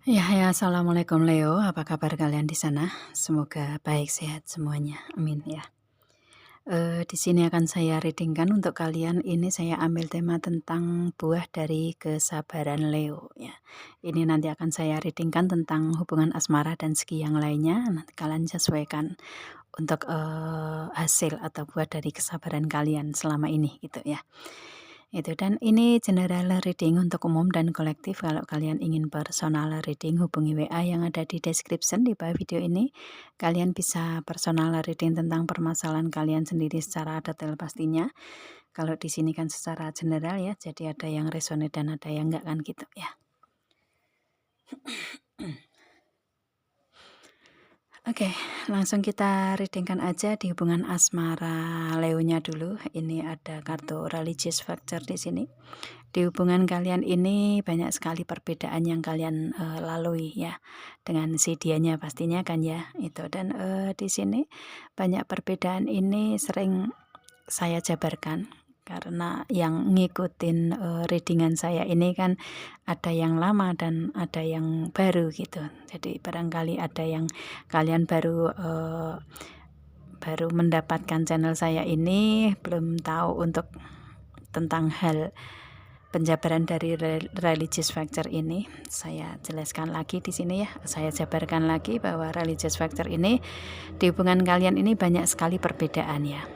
Ya, assalamualaikum Leo. Apa kabar kalian di sana? Semoga baik, sehat semuanya. Amin ya. Di sini akan saya readingkan untuk kalian. Ini saya ambil tema tentang buah dari kesabaran Leo ya. Ini nanti akan saya readingkan tentang hubungan asmara dan segi yang lainnya. Nanti kalian sesuaikan untuk hasil atau buah dari kesabaran kalian selama ini gitu ya. Dan ini general reading untuk umum dan kolektif. Kalau kalian ingin personal reading, hubungi WA yang ada di description di bawah video ini. Kalian bisa personal reading tentang permasalahan kalian sendiri secara detail pastinya. Kalau di sini kan secara general ya, jadi ada yang resonate dan ada yang enggak kan gitu ya. Oke, langsung kita readingkan aja di hubungan asmara Leonya dulu. Ini ada kartu religious factor di sini. Di hubungan kalian ini banyak sekali perbedaan yang kalian lalui ya dengan si dianya pastinya kan ya itu. Dan di sini banyak perbedaan ini sering saya jabarkan karena yang ngikutin readingan saya ini kan ada yang lama dan ada yang baru gitu. Jadi barangkali ada yang kalian baru mendapatkan channel saya ini belum tahu untuk tentang hal penjabaran dari religious factor ini. Saya jelaskan lagi di sini ya. Saya jabarkan lagi bahwa religious factor ini di hubungan kalian ini banyak sekali perbedaan ya.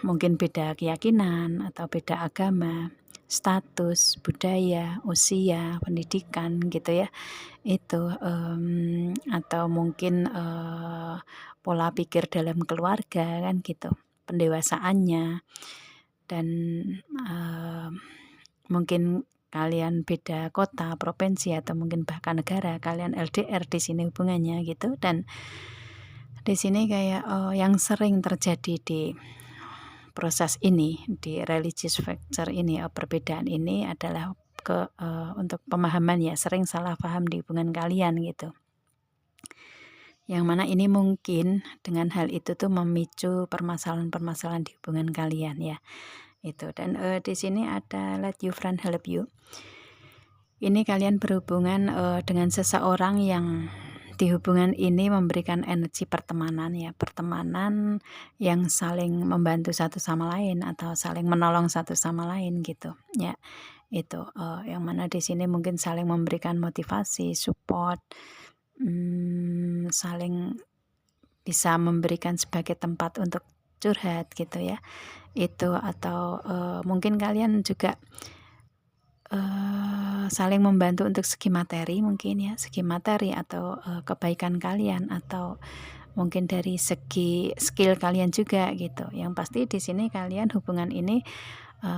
Mungkin beda keyakinan atau beda agama, status, budaya, usia, pendidikan gitu ya. Itu atau mungkin pola pikir dalam keluarga kan gitu, pendewasaannya. Dan mungkin kalian beda kota, provinsi atau mungkin bahkan negara, kalian LDR di sini hubungannya gitu. Dan di sini kayak yang sering terjadi di proses ini, di religious factor ini, perbedaan ini adalah untuk pemahaman ya, sering salah paham di hubungan kalian gitu. Yang mana ini mungkin dengan hal itu tuh memicu permasalahan-permasalahan di hubungan kalian ya. Itu. Dan di sini ada let you friend help you. Ini kalian berhubungan dengan seseorang yang di hubungan ini memberikan energi pertemanan ya, pertemanan yang saling membantu satu sama lain atau saling menolong satu sama lain gitu ya. Itu yang mana di sini mungkin saling memberikan motivasi, support, saling bisa memberikan sebagai tempat untuk curhat gitu ya. Itu atau mungkin kalian juga saling membantu untuk segi materi mungkin ya, segi materi atau kebaikan kalian atau mungkin dari segi skill kalian juga gitu. Yang pasti di sini kalian hubungan ini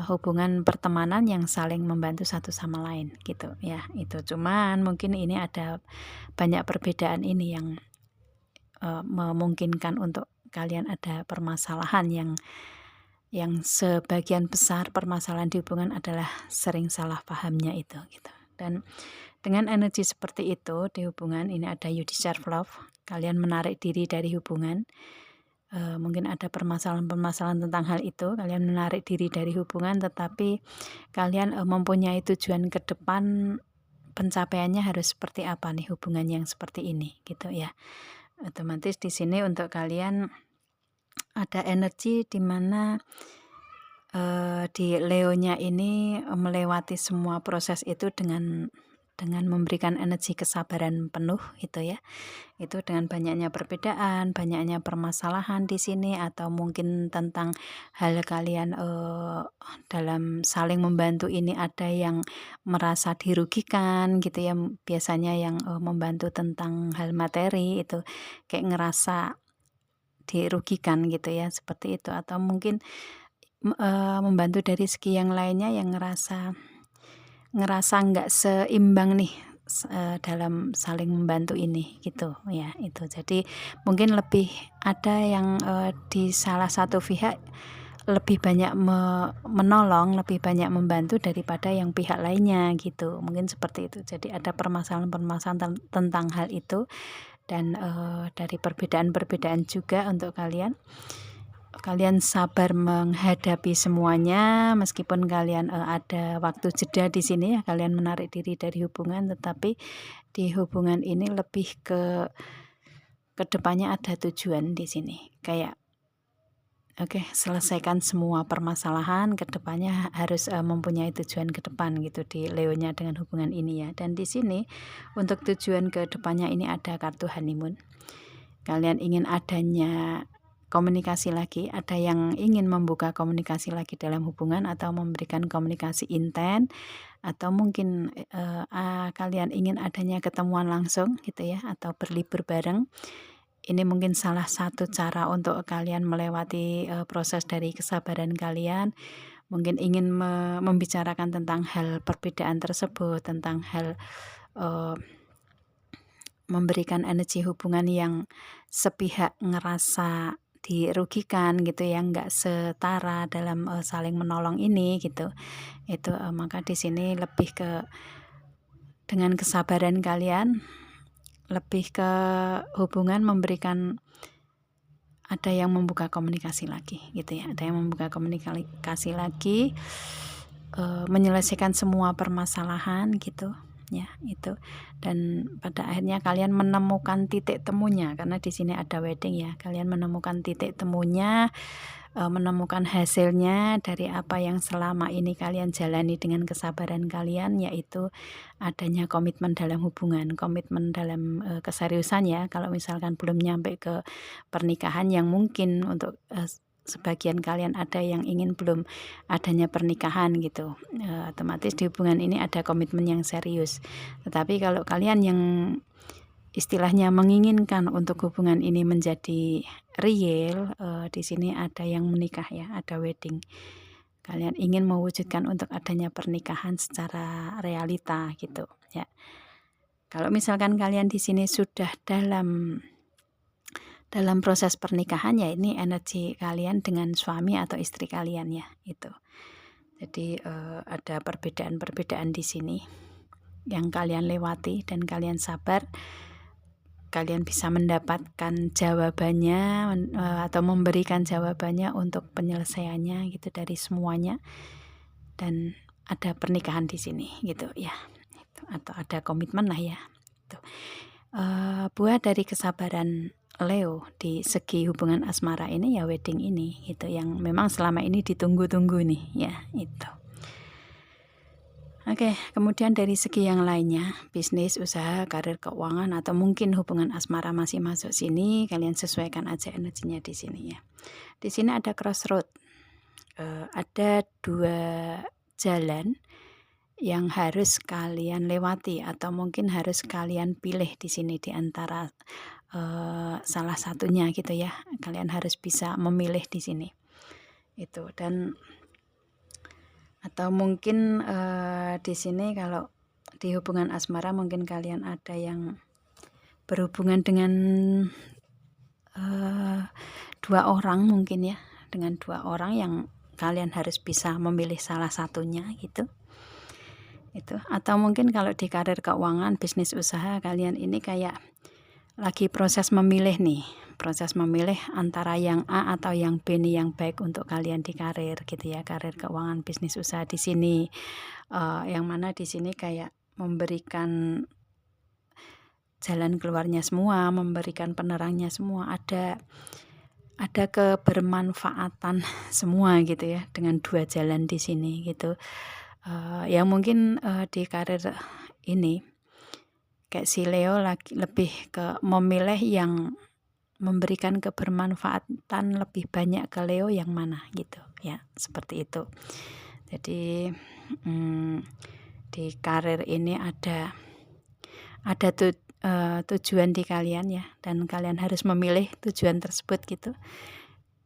hubungan pertemanan yang saling membantu satu sama lain gitu ya. Itu cuman mungkin ini ada banyak perbedaan ini yang memungkinkan untuk kalian ada permasalahan yang sebagian besar permasalahan di hubungan adalah sering salah pahamnya itu gitu. Dan dengan energi seperti itu di hubungan ini ada you deserve love, kalian menarik diri dari hubungan. Mungkin ada permasalahan-permasalahan tentang hal itu, kalian menarik diri dari hubungan, tetapi kalian mempunyai tujuan ke depan, pencapaiannya harus seperti apa nih hubungan yang seperti ini gitu ya. Otomatis di sini untuk kalian ada energi di mana di Leonya ini melewati semua proses itu dengan memberikan energi kesabaran penuh gitu ya. Itu dengan banyaknya perbedaan, banyaknya permasalahan di sini atau mungkin tentang hal kalian dalam saling membantu ini ada yang merasa dirugikan gitu ya. Biasanya yang membantu tentang hal materi itu kayak ngerasa dirugikan gitu ya, seperti itu. Atau mungkin membantu dari segi yang lainnya yang ngerasa nggak seimbang nih dalam saling membantu ini gitu ya. Itu jadi mungkin lebih ada yang di salah satu pihak lebih banyak menolong, lebih banyak membantu daripada yang pihak lainnya gitu, mungkin seperti itu. Jadi ada permasalahan-permasalahan tentang hal itu. Dan dari perbedaan-perbedaan juga untuk kalian kalian sabar menghadapi semuanya, meskipun kalian ada waktu jeda di sini ya, kalian menarik diri dari hubungan, tetapi di hubungan ini lebih ke depannya ada tujuan di sini. Kayak oke, selesaikan semua permasalahan, ke depannya harus mempunyai tujuan ke depan gitu di Leonya dengan hubungan ini ya. Dan di sini untuk tujuan ke depannya ini ada kartu honeymoon. Kalian ingin adanya komunikasi lagi, ada yang ingin membuka komunikasi lagi dalam hubungan atau memberikan komunikasi intens, atau mungkin kalian ingin adanya ketemuan langsung gitu ya, atau berlibur bareng. Ini mungkin salah satu cara untuk kalian melewati proses dari kesabaran kalian. Mungkin ingin membicarakan tentang hal perbedaan tersebut, tentang hal memberikan energi hubungan yang sepihak ngerasa dirugikan gitu ya, nggak setara dalam saling menolong ini gitu. Itu maka di sini lebih ke dengan kesabaran kalian, lebih ke hubungan memberikan, ada yang membuka komunikasi lagi gitu ya, ada yang membuka komunikasi lagi, menyelesaikan semua permasalahan gitu ya itu. Dan pada akhirnya kalian menemukan titik temunya, karena di sini ada wedding ya, kalian menemukan titik temunya, menemukan hasilnya dari apa yang selama ini kalian jalani dengan kesabaran kalian, yaitu adanya komitmen dalam hubungan, komitmen dalam keseriusan ya. Kalau misalkan belum nyampe ke pernikahan, yang mungkin untuk sebagian kalian ada yang ingin belum adanya pernikahan gitu, otomatis di hubungan ini ada komitmen yang serius. Tetapi kalau kalian yang istilahnya menginginkan untuk hubungan ini menjadi real, di sini ada yang menikah ya, ada wedding. Kalian ingin mewujudkan untuk adanya pernikahan secara realita gitu ya. Kalau misalkan kalian di sini sudah dalam proses pernikahan, ya ini energi kalian dengan suami atau istri kalian ya itu. Jadi ada perbedaan-perbedaan di sini yang kalian lewati dan kalian sabar. Kalian bisa mendapatkan jawabannya atau memberikan jawabannya untuk penyelesaiannya gitu dari semuanya, dan ada pernikahan di sini gitu ya, atau ada komitmen lah ya. Buah dari kesabaran Leo di segi hubungan asmara ini ya wedding ini gitu, yang memang selama ini ditunggu-tunggu nih ya itu. Oke, kemudian dari segi yang lainnya, bisnis, usaha, karir, keuangan, atau mungkin hubungan asmara masih masuk sini, kalian sesuaikan aja energinya di sini ya. Di sini ada crossroad, ada dua jalan yang harus kalian lewati atau mungkin harus kalian pilih di sini di antara salah satunya gitu ya. Kalian harus bisa memilih di sini itu. Dan atau mungkin di sini kalau di hubungan asmara mungkin kalian ada yang berhubungan dengan dua orang mungkin ya, dengan dua orang yang kalian harus bisa memilih salah satunya gitu. Itu. Atau mungkin kalau di karir, keuangan, bisnis, usaha, kalian ini kayak lagi proses memilih nih, proses memilih antara yang A atau yang B nih yang baik untuk kalian di karir gitu ya, karir, keuangan, bisnis, usaha di sini. Yang mana di sini kayak memberikan jalan keluarnya semua, memberikan penerangnya semua, ada kebermanfaatan semua gitu ya dengan dua jalan di sini gitu. Yang mungkin di karir ini kayak si Leo lebih ke memilih yang memberikan kebermanfaatan lebih banyak ke Leo yang mana gitu ya, seperti itu. Jadi di karir ini ada tujuan di kalian ya, dan kalian harus memilih tujuan tersebut gitu.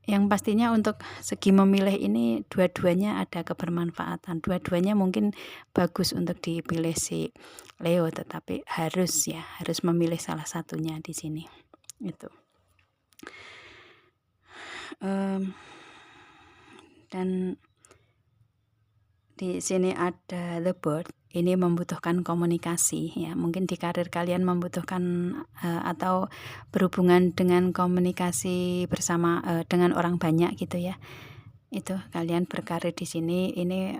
Yang pastinya untuk segi memilih ini dua-duanya ada kebermanfaatan, dua-duanya mungkin bagus untuk dipilih si Leo, tetapi harus memilih salah satunya di sini itu. Dan di sini ada the bird. Ini membutuhkan komunikasi ya. Mungkin di karir kalian membutuhkan atau berhubungan dengan komunikasi bersama dengan orang banyak gitu ya. Itu kalian berkarir di sini, ini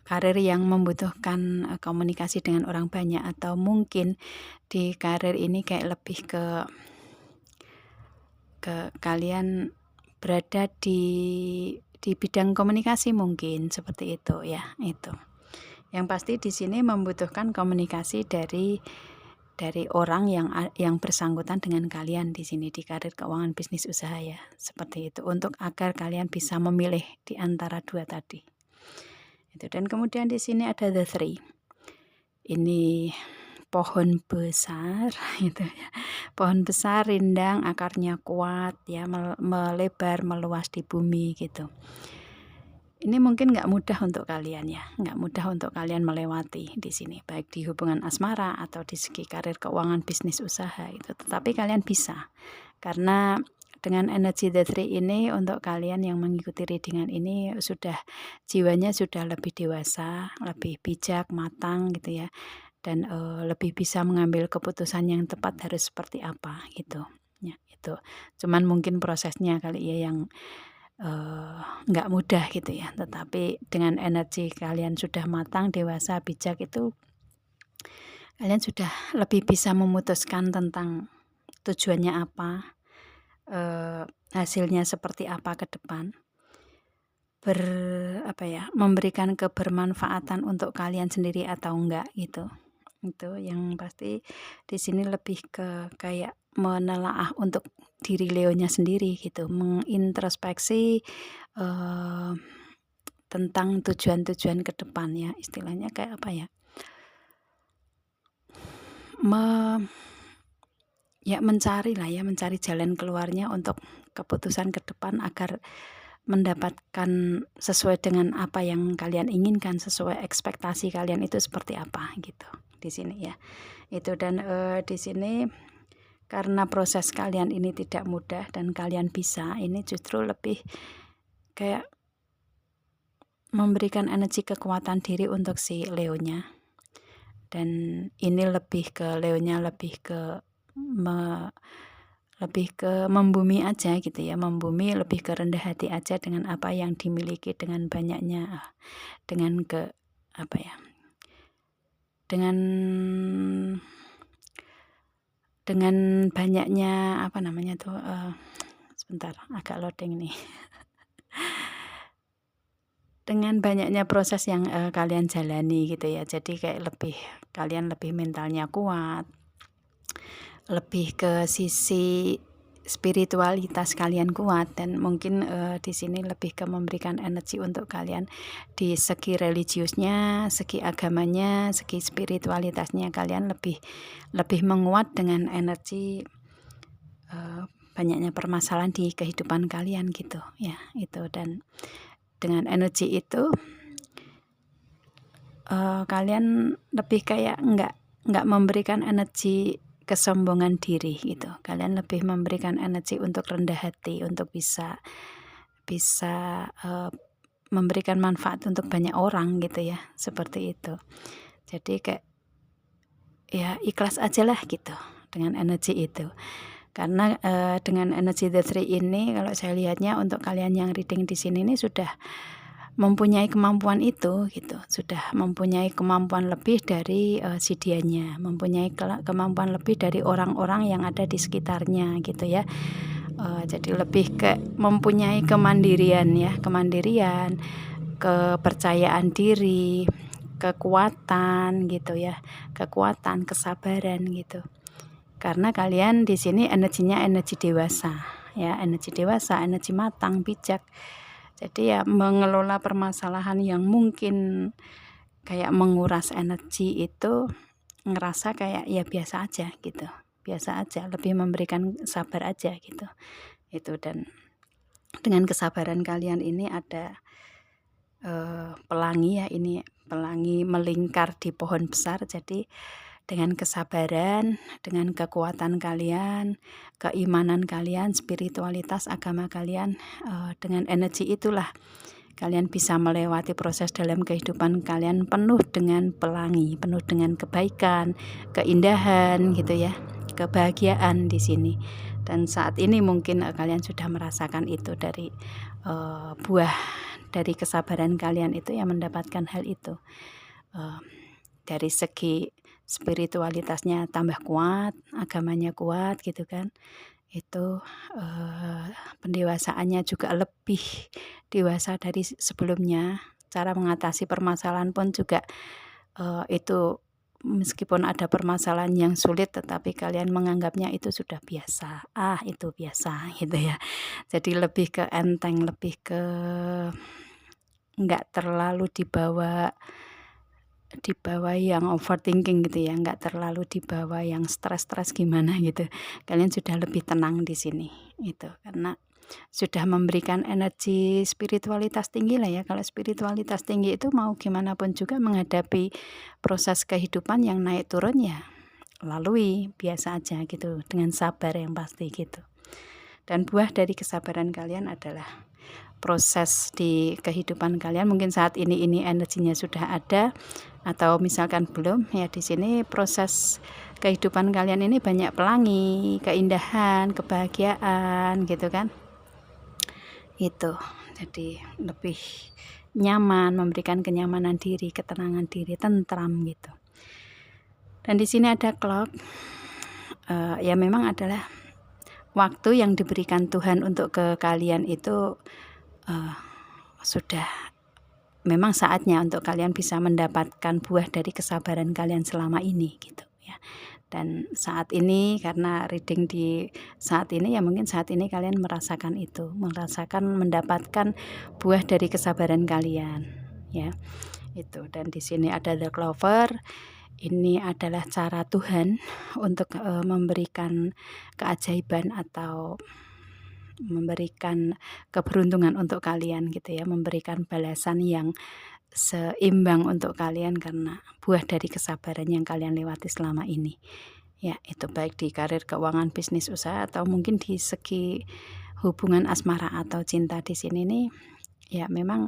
karir yang membutuhkan komunikasi dengan orang banyak, atau mungkin di karir ini kayak lebih ke kalian berada di bidang komunikasi, mungkin seperti itu ya. Itu yang pasti di sini membutuhkan komunikasi dari orang yang bersangkutan dengan kalian di sini di karir keuangan bisnis usaha ya, seperti itu, untuk agar kalian bisa memilih di antara dua tadi itu. Dan kemudian di sini ada the three. Ini pohon besar itu ya, pohon besar, rindang, akarnya kuat ya, melebar meluas di bumi gitu. Ini mungkin nggak mudah untuk kalian ya, nggak mudah untuk kalian melewati di sini, baik di hubungan asmara atau di segi karir keuangan bisnis usaha itu. Tetapi kalian bisa, karena dengan energi the three ini, untuk kalian yang mengikuti readingan ini sudah jiwanya sudah lebih dewasa, lebih bijak, matang gitu ya, dan lebih bisa mengambil keputusan yang tepat harus seperti apa gitu ya. Itu cuman mungkin prosesnya kali ya yang nggak mudah gitu ya, tetapi dengan energi kalian sudah matang, dewasa, bijak, itu kalian sudah lebih bisa memutuskan tentang tujuannya apa, hasilnya seperti apa ke depan, memberikan kebermanfaatan untuk kalian sendiri atau enggak gitu. Itu yang pasti di sini lebih ke kayak menelaah untuk diri Leonya sendiri gitu, mengintrospeksi tentang tujuan-tujuan ke depan ya, istilahnya kayak apa ya, mencari jalan keluarnya untuk keputusan ke depan agar mendapatkan sesuai dengan apa yang kalian inginkan, sesuai ekspektasi kalian itu seperti apa gitu di sini ya. Itu. Dan di sini karena proses kalian ini tidak mudah dan kalian bisa, ini justru lebih kayak memberikan energi kekuatan diri untuk si Leonya. Dan ini lebih ke Leonya lebih ke membumi aja gitu ya, membumi, lebih ke rendah hati aja dengan apa yang dimiliki, dengan banyaknya, dengan dengan banyaknya sebentar agak loading nih. Dengan banyaknya proses yang kalian jalani gitu ya, jadi kayak kalian lebih mentalnya kuat, lebih ke sisi spiritualitas kalian kuat, dan mungkin di sini lebih ke memberikan energi untuk kalian di segi religiusnya, segi agamanya, segi spiritualitasnya, kalian lebih menguat dengan energi banyaknya permasalahan di kehidupan kalian gitu ya. Itu. Dan dengan energi itu kalian lebih kayak nggak memberikan energi kesombongan diri gitu. Kalian lebih memberikan energi untuk rendah hati, untuk bisa memberikan manfaat untuk banyak orang gitu ya, seperti itu. Jadi kayak ya ikhlas aja lah gitu dengan energi itu. Karena dengan energi the three ini, kalau saya lihatnya untuk kalian yang reading di sini ini sudah mempunyai kemampuan itu gitu, sudah mempunyai kemampuan lebih dari si dianya, mempunyai kemampuan lebih dari orang-orang yang ada di sekitarnya gitu ya. Jadi lebih ke mempunyai kemandirian ya, kepercayaan diri, kekuatan gitu ya, kekuatan, kesabaran gitu. Karena kalian di sini energinya energi dewasa ya, energi matang, bijak. Jadi ya mengelola permasalahan yang mungkin kayak menguras energi itu, ngerasa kayak ya biasa aja gitu, biasa aja, lebih memberikan sabar aja gitu. Itu. Dan dengan kesabaran kalian ini ada pelangi ya, ini pelangi melingkar di pohon besar. Jadi dengan kesabaran, dengan kekuatan kalian, keimanan kalian, spiritualitas agama kalian, dengan energi itulah kalian bisa melewati proses dalam kehidupan kalian penuh dengan pelangi, penuh dengan kebaikan, keindahan gitu ya, kebahagiaan di sini. Dan saat ini mungkin kalian sudah merasakan itu dari buah dari kesabaran kalian itu yang mendapatkan hal itu. Dari segi spiritualitasnya tambah kuat, agamanya kuat gitu kan. Itu pendewasaannya juga lebih dewasa dari sebelumnya. Cara mengatasi permasalahan pun juga itu meskipun ada permasalahan yang sulit tetapi kalian menganggapnya itu sudah biasa. Itu biasa gitu ya. Jadi lebih ke enteng, lebih ke nggak terlalu dibawa yang overthinking gitu ya, nggak terlalu dibawa yang stres-stres gimana gitu. Kalian sudah lebih tenang di sini itu karena sudah memberikan energi spiritualitas tinggi lah ya. Kalau spiritualitas tinggi itu mau gimana pun juga menghadapi proses kehidupan yang naik turun ya lalui biasa aja gitu dengan sabar yang pasti gitu. Dan buah dari kesabaran kalian adalah proses di kehidupan kalian. Mungkin saat ini energinya sudah ada atau misalkan belum ya, di sini proses kehidupan kalian ini banyak pelangi, keindahan, kebahagiaan gitu kan. Itu jadi lebih nyaman, memberikan kenyamanan diri, ketenangan diri, tentram gitu. Dan di sini ada clock, ya memang adalah waktu yang diberikan Tuhan untuk ke kalian itu sudah memang saatnya untuk kalian bisa mendapatkan buah dari kesabaran kalian selama ini gitu ya. Dan saat ini karena reading di saat ini ya mungkin saat ini kalian merasakan itu, merasakan mendapatkan buah dari kesabaran kalian ya. Itu, dan di sini ada the clover. Ini adalah cara Tuhan untuk memberikan keajaiban atau memberikan keberuntungan untuk kalian gitu ya, memberikan balasan yang seimbang untuk kalian karena buah dari kesabaran yang kalian lewati selama ini ya. Itu baik di karir, keuangan, bisnis, usaha, atau mungkin di segi hubungan asmara atau cinta. Di sini nih ya memang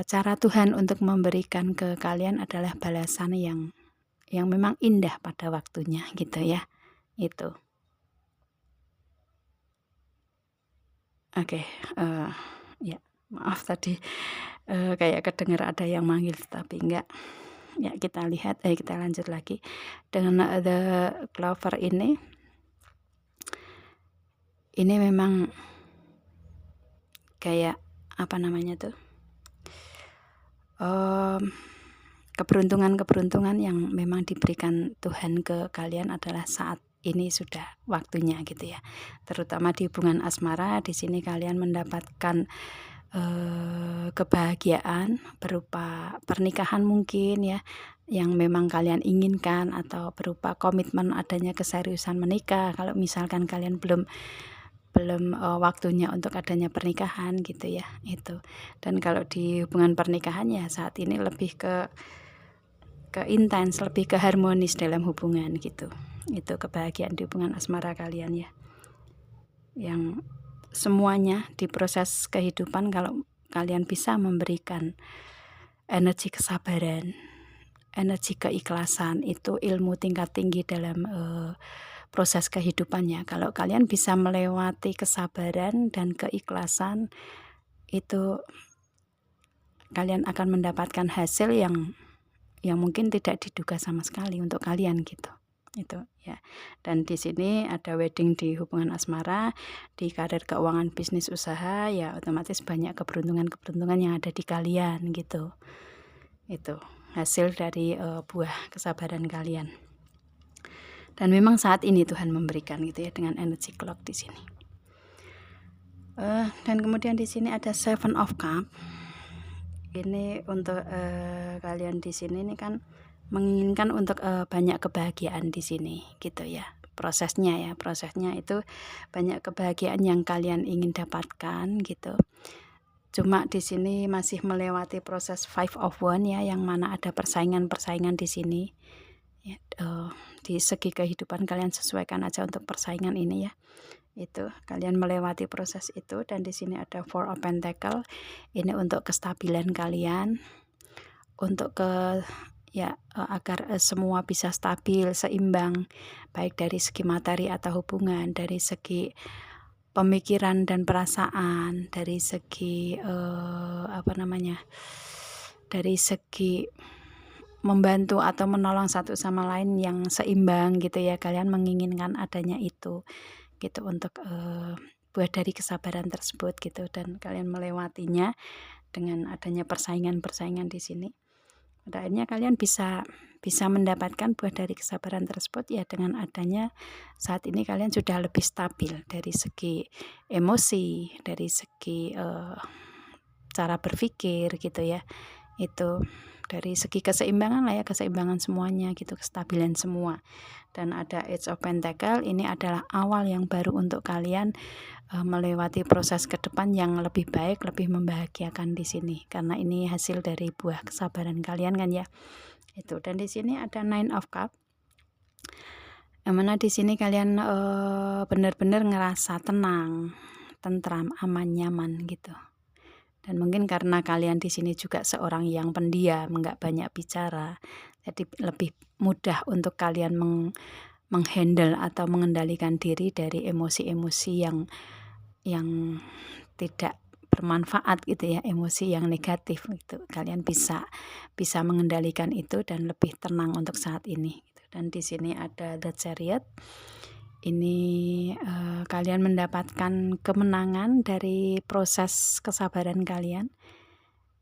cara Tuhan untuk memberikan ke kalian adalah balasan yang memang indah pada waktunya gitu ya. Itu oke. Ya maaf tadi kayak kedengar ada yang manggil tapi enggak ya. Kita lihat, kita lanjut lagi dengan the clover ini memang kayak apa namanya tuh, keberuntungan yang memang diberikan Tuhan ke kalian adalah saat ini sudah waktunya gitu ya. Terutama di hubungan asmara, di sini kalian mendapatkan kebahagiaan berupa pernikahan mungkin ya, yang memang kalian inginkan, atau berupa komitmen adanya keseriusan menikah kalau misalkan kalian belum waktunya untuk adanya pernikahan gitu ya. Itu. Dan kalau di hubungan pernikahan ya saat ini lebih ke intens, lebih ke harmonis dalam hubungan gitu. Itu kebahagiaan di hubungan asmara kalian ya, yang semuanya di proses kehidupan kalau kalian bisa memberikan energi kesabaran, energi keikhlasan, itu ilmu tingkat tinggi dalam proses kehidupannya. Kalau kalian bisa melewati kesabaran dan keikhlasan, itu kalian akan mendapatkan hasil yang mungkin tidak diduga sama sekali untuk kalian gitu. Itu ya. Dan di sini ada wedding di hubungan asmara, di karir, keuangan, bisnis, usaha ya otomatis banyak keberuntungan yang ada di kalian gitu. Itu hasil dari buah kesabaran kalian. Dan memang saat ini Tuhan memberikan gitu ya dengan energi clock di sini. Dan kemudian di sini ada Seven of Cups. Ini untuk kalian di sini ini kan menginginkan untuk banyak kebahagiaan di sini gitu ya. Prosesnya itu banyak kebahagiaan yang kalian ingin dapatkan gitu. Cuma di sini masih melewati proses Five of Wands ya, yang mana ada persaingan di sini. Ya, di segi kehidupan kalian sesuaikan aja untuk persaingan ini ya. Itu kalian melewati proses itu. Dan di sini ada Four of Pentacle, ini untuk kestabilan kalian, untuk agar semua bisa stabil, seimbang, baik dari segi materi atau hubungan, dari segi pemikiran dan perasaan, dari segi dari segi membantu atau menolong satu sama lain yang seimbang gitu ya. Kalian menginginkan adanya itu gitu untuk buah dari kesabaran tersebut gitu, dan kalian melewatinya dengan adanya persaingan di sini. Pada akhirnya kalian bisa mendapatkan buah dari kesabaran tersebut ya, dengan adanya saat ini kalian sudah lebih stabil dari segi emosi, dari segi cara berpikir gitu ya. Itu dari segi keseimbangan lah ya, keseimbangan semuanya gitu, kestabilan semua. Dan ada Eight of Pentacle, ini adalah awal yang baru untuk kalian melewati proses ke depan yang lebih baik, lebih membahagiakan di sini, karena ini hasil dari buah kesabaran kalian kan ya. Itu. Dan di sini ada Nine of Cups, yang mana di sini kalian benar-benar ngerasa tenang, tentram, aman, nyaman gitu. Dan mungkin karena kalian di sini juga seorang yang pendiam, nggak banyak bicara, jadi lebih mudah untuk kalian menghandle atau mengendalikan diri dari emosi-emosi yang tidak bermanfaat gitu ya, emosi yang negatif gitu. Kalian bisa mengendalikan itu dan lebih tenang untuk saat ini gitu. Dan di sini ada The Chariot. Ini kalian mendapatkan kemenangan dari proses kesabaran kalian,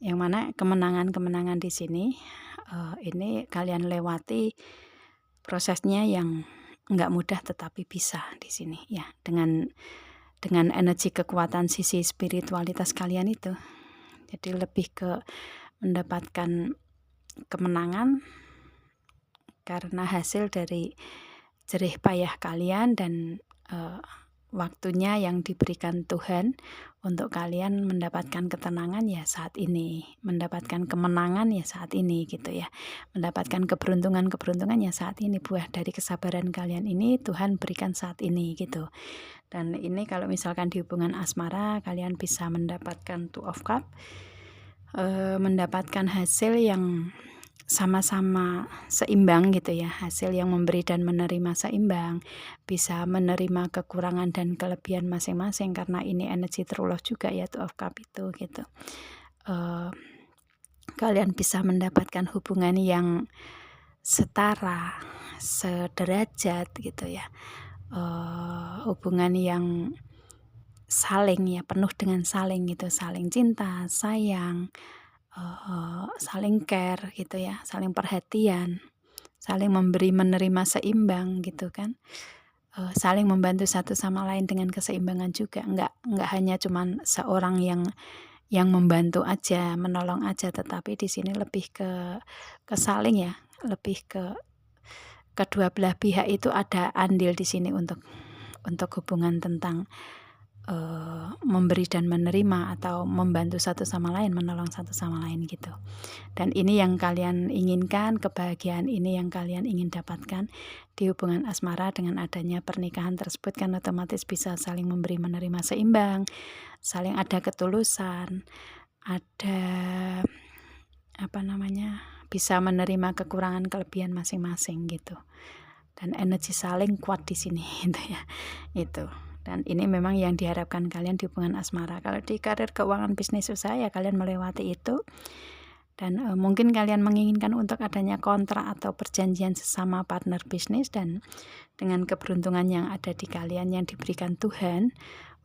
yang mana kemenangan di sini ini kalian lewati prosesnya yang nggak mudah, tetapi bisa di sini ya, dengan energi kekuatan sisi spiritualitas kalian itu. Jadi lebih ke mendapatkan kemenangan karena hasil dari jerih payah kalian dan waktunya yang diberikan Tuhan untuk kalian mendapatkan ketenangan ya saat ini, mendapatkan kemenangan ya saat ini gitu ya, mendapatkan keberuntungan ya saat ini. Buah dari kesabaran kalian ini Tuhan berikan saat ini gitu. Dan ini kalau misalkan di hubungan asmara, kalian bisa mendapatkan Two of Cups, mendapatkan hasil yang sama-sama seimbang gitu ya, hasil yang memberi dan menerima seimbang, bisa menerima kekurangan dan kelebihan masing-masing, karena ini energi true love juga ya, Two of Cups itu gitu. Kalian bisa mendapatkan hubungan yang setara, sederajat gitu ya, hubungan yang saling ya, penuh dengan saling gitu, saling cinta, sayang, saling care gitu ya, saling perhatian, saling memberi menerima seimbang gitu kan, saling membantu satu sama lain dengan keseimbangan juga, nggak hanya cuman seorang yang membantu aja, menolong aja, tetapi di sini lebih ke saling ya, lebih ke kedua belah pihak itu ada andil di sini untuk hubungan tentang memberi dan menerima, atau membantu satu sama lain, menolong satu sama lain gitu. Dan ini yang kalian inginkan, kebahagiaan ini yang kalian ingin dapatkan di hubungan asmara. Dengan adanya pernikahan tersebut kan otomatis bisa saling memberi menerima seimbang, saling ada ketulusan, ada bisa menerima kekurangan kelebihan masing-masing gitu. Dan energi saling kuat di sini gitu ya. Itu. Dan ini memang yang diharapkan kalian di hubungan asmara. Kalau di karir, keuangan, bisnis, usaha ya kalian melewati itu. Dan mungkin kalian menginginkan untuk adanya kontrak atau perjanjian sesama partner bisnis, dan dengan keberuntungan yang ada di kalian yang diberikan Tuhan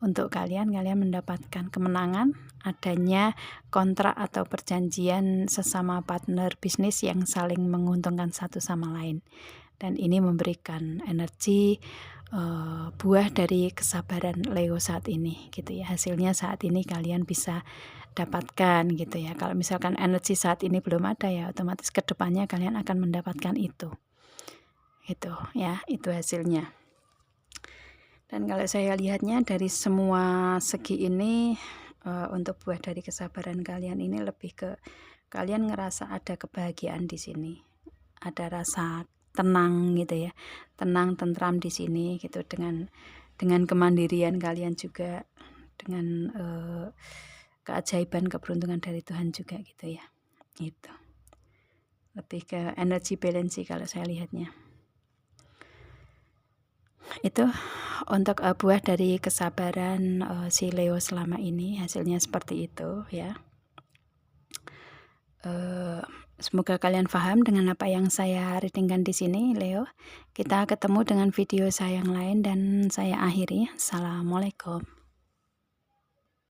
untuk kalian mendapatkan kemenangan, adanya kontrak atau perjanjian sesama partner bisnis yang saling menguntungkan satu sama lain. Dan ini memberikan energi buah dari kesabaran Leo saat ini gitu ya. Hasilnya saat ini kalian bisa dapatkan gitu ya. Kalau misalkan energi saat ini belum ada ya, otomatis kedepannya kalian akan mendapatkan itu ya, itu hasilnya. Dan kalau saya lihatnya dari semua segi ini, untuk buah dari kesabaran kalian ini lebih ke kalian ngerasa ada kebahagiaan di sini, ada rasa tenang gitu ya, tenang, tentram di sini gitu, dengan dengan kemandirian kalian juga, dengan keajaiban, keberuntungan dari Tuhan juga gitu ya. Itu lebih ke energi balance sih kalau saya lihatnya. Itu untuk buah dari kesabaran si Leo selama ini, hasilnya seperti itu ya. Semoga kalian paham dengan apa yang saya readingkan di sini, Leo. Kita ketemu dengan video saya yang lain dan saya akhiri. Assalamualaikum.